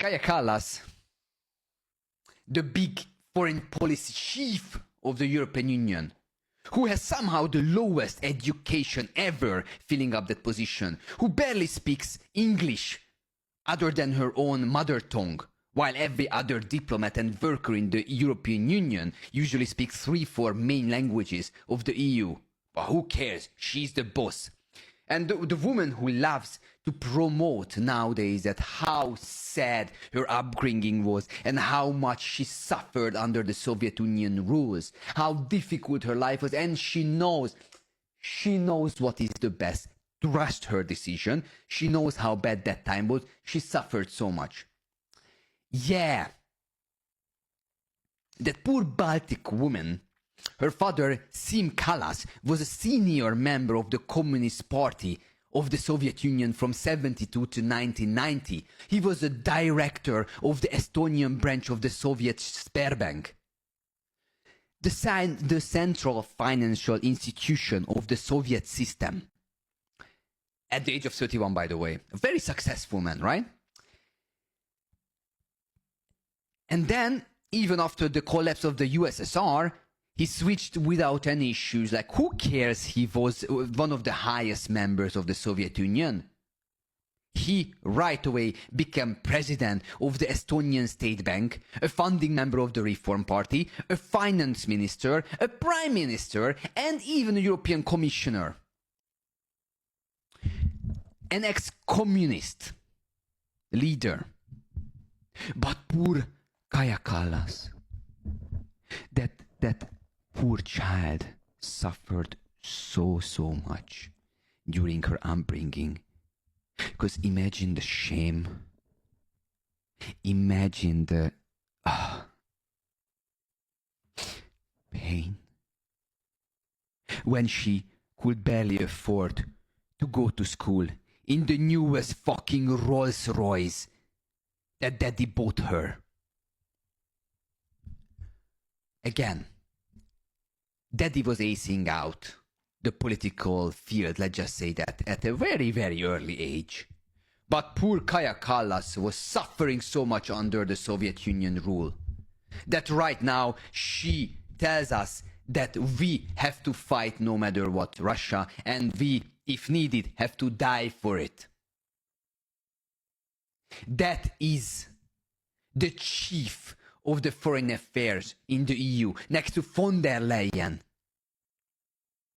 Kaja Kallas, the big foreign policy chief of the European Union, who has somehow the lowest education ever filling up that position, who barely speaks English other than her own mother tongue, while every other diplomat and worker in the European Union usually speaks 3-4 main languages of the EU. But who cares? She's the boss. And the woman who loves to promote nowadays that how sad her upbringing was and how much she suffered under the Soviet Union rules, how difficult her life was, and she knows what is the best. Trust her decision. She knows how bad that time was. She suffered so much. Yeah. That poor Baltic woman, her father, Siim Kallas, was a senior member of the Communist Party of the Soviet Union from 1972 to 1990. He was a director of the Estonian branch of the Soviet Sbernank, the central financial institution of the Soviet system. At the age of 31, by the way. A very successful man, right? And then, even after the collapse of the USSR, he switched without any issues. Like, who cares? He was one of the highest members of the Soviet Union. He right away became president of the Estonian State Bank, a founding member of the Reform Party, a finance minister, a prime minister, and even a European commissioner. An ex-communist leader. But poor Kaja Kallas, that poor child suffered so much during her upbringing. Because imagine the shame. Imagine the pain. When she could barely afford to go to school in the newest fucking Rolls Royce that daddy bought her. Again, daddy was acing out the political field, let's just say that, at a very, very early age. But poor Kaja Kallas was suffering so much under the Soviet Union rule that right now she tells us that we have to fight no matter what Russia, and we, if needed, have to die for it. That is the chief of the foreign affairs in the EU, next to von der Leyen.